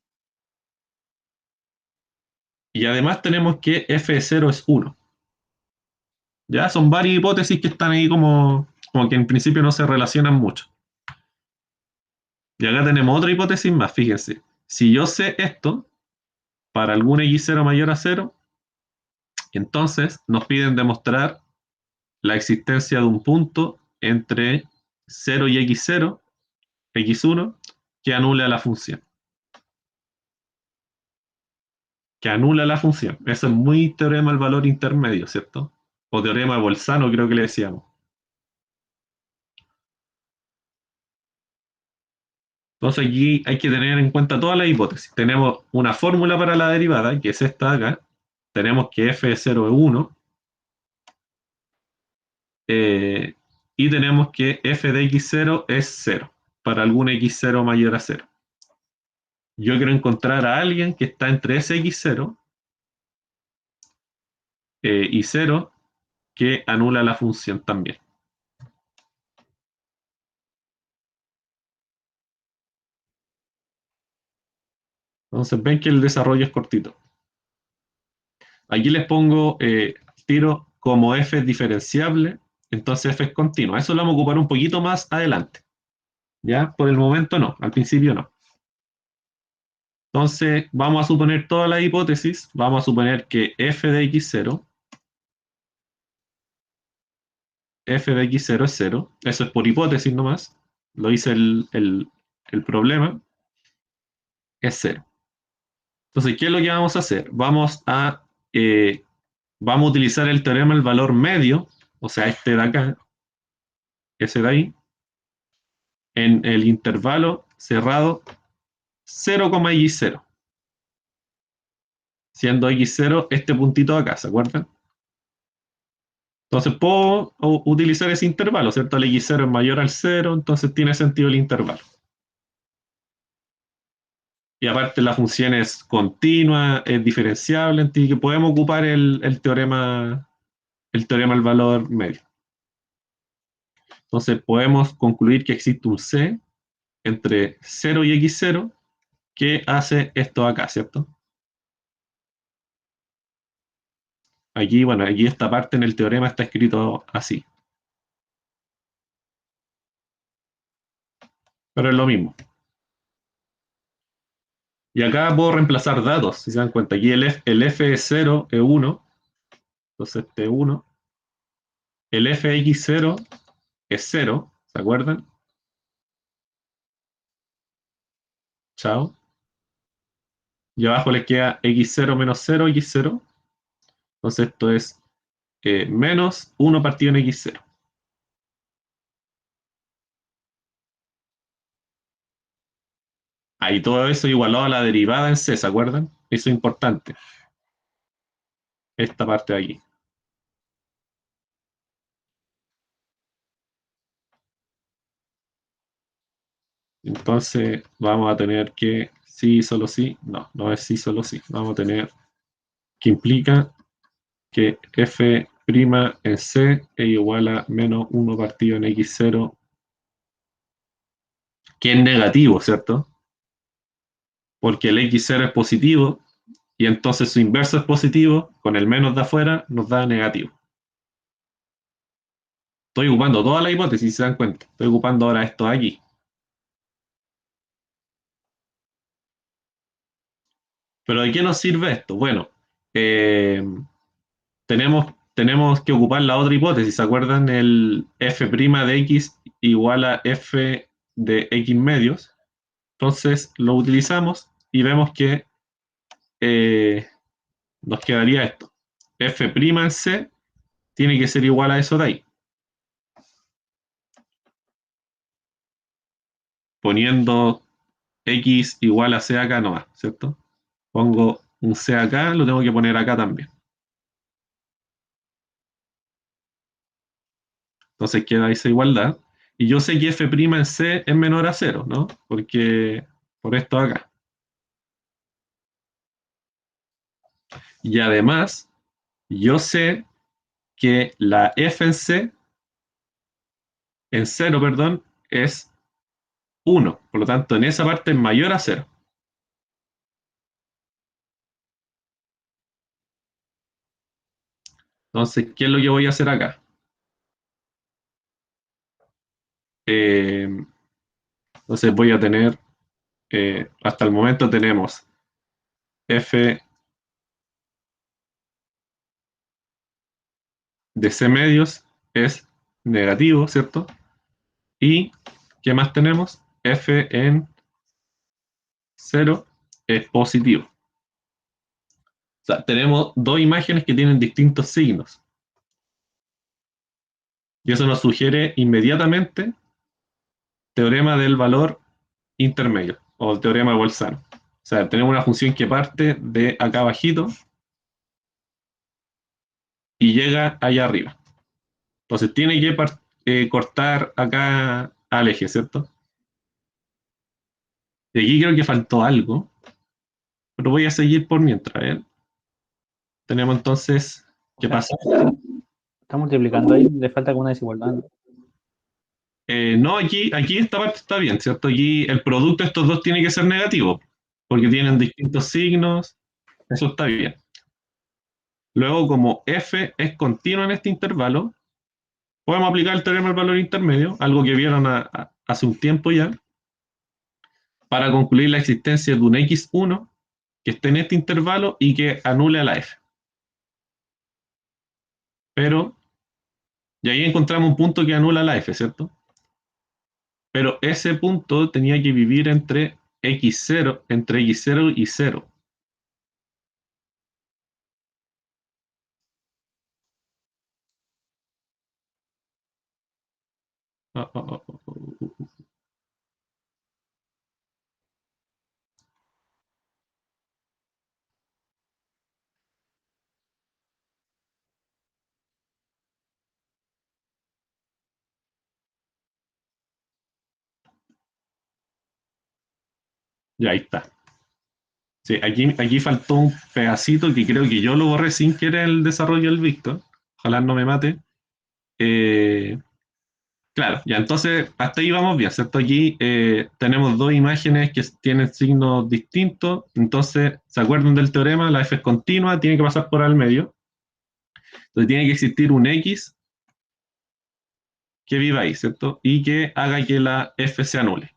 Y además tenemos que f de 0 es 1. Ya son varias hipótesis que están ahí como que en principio no se relacionan mucho. Y acá tenemos otra hipótesis más, fíjense. Si yo sé esto, para algún x0 mayor a 0, entonces nos piden demostrar la existencia de un punto entre 0 y x0, x1, que anula la función. Que anula la función. Eso es muy teorema del valor intermedio, ¿cierto? O teorema de Bolzano, creo que le decíamos. Entonces aquí hay que tener en cuenta todas las hipótesis. Tenemos una fórmula para la derivada, que es esta de acá. Tenemos que f de 0 es 1. Y tenemos que f de x0 es 0, para algún x0 mayor a 0. Yo quiero encontrar a alguien que está entre ese x0 y 0 que anula la función también. Entonces ven que el desarrollo es cortito. Aquí les pongo tiro como f es diferenciable, entonces f es continua. Eso lo vamos a ocupar un poquito más adelante. ¿Ya? Por el momento no, al principio no. Entonces vamos a suponer todas las hipótesis. Vamos a suponer que f de x0, f de x0 es 0. Eso es por hipótesis nomás. Lo hice el problema. Es 0. Entonces, ¿qué es lo que vamos a hacer? Vamos a utilizar el teorema del valor medio, o sea, este de acá, ese de ahí, en el intervalo cerrado 0,x0, siendo x0 este puntito de acá, ¿se acuerdan? Entonces puedo utilizar ese intervalo, ¿cierto? El x0 es mayor al 0, entonces tiene sentido el intervalo. Y aparte la función es continua, es diferenciable, así que podemos ocupar el teorema del valor medio. Entonces podemos concluir que existe un C entre 0 y x0 que hace esto acá, ¿cierto? Aquí, bueno, aquí esta parte en el teorema está escrito así. Pero es lo mismo. Y acá puedo reemplazar datos, si se dan cuenta. Aquí el f es 0, es 1, entonces este es 1. El fx0 es 0, ¿se acuerdan? Chao. Y abajo les queda x0 menos 0, x0. Entonces esto es menos 1 partido en x0. Ahí todo eso igualado a la derivada en c, ¿se acuerdan? Eso es importante. Esta parte de aquí. Entonces vamos a tener que sí, solo sí. No, no es sí, solo sí. Vamos a tener que implica que f' en c es igual a menos 1 partido en x0, que es negativo, ¿cierto? Porque el x0 es positivo y entonces su inverso es positivo, con el menos de afuera nos da negativo. Estoy ocupando toda la hipótesis, si se dan cuenta. Estoy ocupando ahora esto de aquí. ¿Pero de qué nos sirve esto? Bueno, tenemos que ocupar la otra hipótesis. ¿Se acuerdan? El f' de x igual a f de x medios. Entonces lo utilizamos y vemos que nos quedaría esto. F' en C tiene que ser igual a eso de ahí. Poniendo x igual a C acá nomás, ¿cierto? Pongo un C acá, lo tengo que poner acá también. Entonces queda esa igualdad. Y yo sé que f' en C es menor a 0, ¿no? Porque por esto acá. Y además, yo sé que la f en 0, perdón, es 1. Por lo tanto, en esa parte es mayor a 0. Entonces, ¿qué es lo que voy a hacer acá? Entonces voy a tener, hasta el momento tenemos f de c medios es negativo, ¿cierto? Y, ¿qué más tenemos? F en 0 es positivo. O sea, tenemos dos imágenes que tienen distintos signos. Y eso nos sugiere inmediatamente teorema del valor intermedio o teorema de Bolzano. O sea, tenemos una función que parte de acá abajito y llega allá arriba. Entonces tiene que cortar acá al eje, ¿cierto? Y aquí creo que faltó algo, pero voy a seguir por mientras. ¿Eh? Tenemos entonces, O ¿qué sea, pasa? está multiplicando ahí, le falta alguna desigualdad, ¿no? No, aquí esta parte está bien, ¿cierto? Aquí el producto de estos dos tiene que ser negativo, porque tienen distintos signos, eso está bien. Luego, como f es continuo en este intervalo, podemos aplicar el teorema del valor intermedio, algo que vieron hace un tiempo ya, para concluir la existencia de un x1 que esté en este intervalo y que anule a la f. Pero, y ahí encontramos un punto que anula a la f, ¿cierto? Pero ese punto tenía que vivir entre x0 y 0. Oh, oh, oh, oh, oh. Ya ahí está. Sí, aquí faltó un pedacito que creo que yo lo borré sin querer el desarrollo del Víctor. Ojalá no me mate. Eh, claro, ya entonces hasta ahí vamos bien, ¿cierto? Aquí tenemos dos imágenes que tienen signos distintos. Entonces, ¿se acuerdan del teorema? La f es continua, tiene que pasar por al medio. Entonces tiene que existir un x que viva ahí, ¿cierto? Y que haga que la f se anule.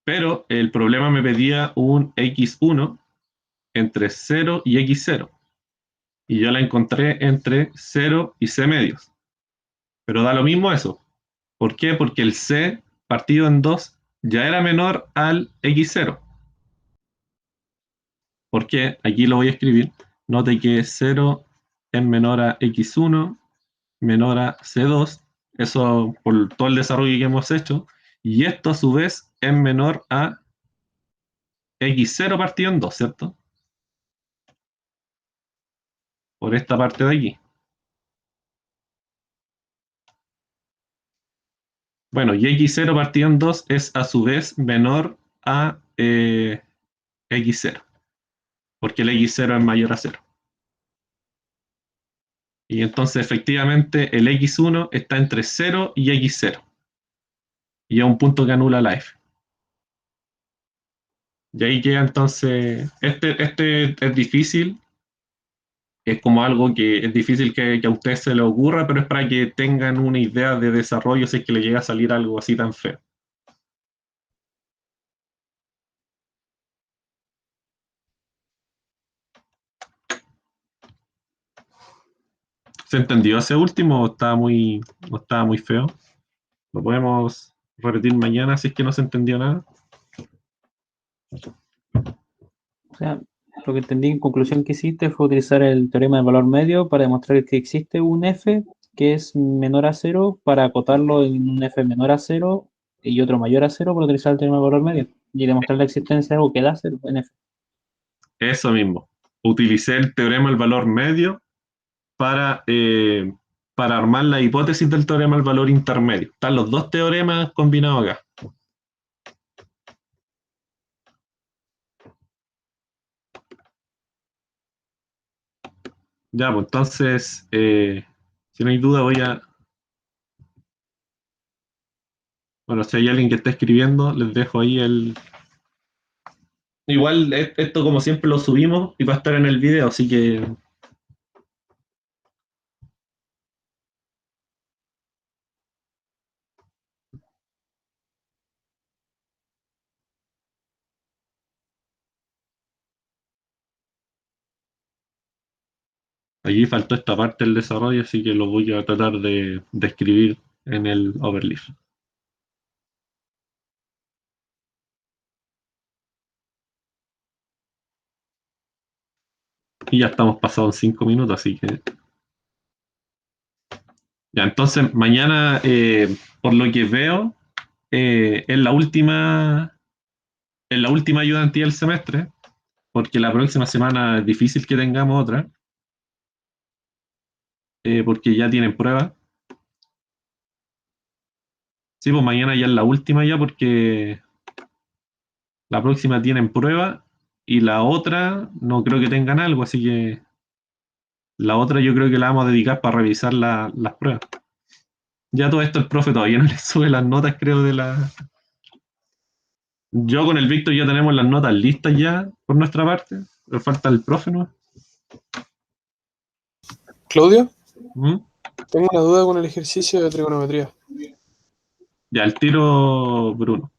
Pero el problema me pedía un x1 entre 0 y x0. Y yo la encontré entre 0 y c medios. Pero da lo mismo eso. ¿Por qué? Porque el c partido en 2 ya era menor al x0. ¿Por qué? Aquí lo voy a escribir. Note que 0 es menor a x1, menor a c2. Eso por todo el desarrollo que hemos hecho. Y esto a su vez es menor a x0 partido en 2, ¿cierto? Por esta parte de aquí. Bueno, y x0 partido en 2 es a su vez menor a x0, porque el x0 es mayor a 0. Y entonces efectivamente el x1 está entre 0 y x0. Y es un punto que anula la f. Y ahí queda entonces, este es difícil, es como algo que es difícil que a usted se le ocurra, pero es para que tengan una idea de desarrollo si es que le llega a salir algo así tan feo. ¿Se entendió ese último o estaba muy feo? Lo podemos repetir mañana si es que no se entendió nada. O sea, lo que entendí en conclusión que hiciste fue utilizar el teorema del valor medio para demostrar que existe un f que es menor a cero para acotarlo en un f menor a cero y otro mayor a cero para utilizar el teorema del valor medio y demostrar la existencia de algo que da cero en f. Eso mismo. Utilicé el teorema del valor medio para, para armar la hipótesis del teorema del valor intermedio. Están los dos teoremas combinados acá. Ya, pues entonces, si no hay duda, voy a... Bueno, si hay alguien que está escribiendo, les dejo ahí el... Igual esto como siempre lo subimos y va a estar en el video, así que... Allí faltó esta parte del desarrollo, así que lo voy a tratar de escribir en el overleaf. Y ya estamos pasados 5 minutos, así que... Ya, entonces mañana, por lo que veo, es la última ayudantía del semestre, porque la próxima semana es difícil que tengamos otra, porque ya tienen pruebas. Sí, pues mañana ya es la última ya, porque la próxima tienen prueba y la otra no creo que tengan algo, así que la otra yo creo que la vamos a dedicar para revisar las pruebas. Ya todo esto el profe todavía no le sube las notas, creo, de la... Yo con el Víctor ya tenemos las notas listas ya por nuestra parte, pero falta el profe, ¿no? Claudio, ¿Mm? tengo una duda con el ejercicio de trigonometría. Ya, el tiro, Bruno.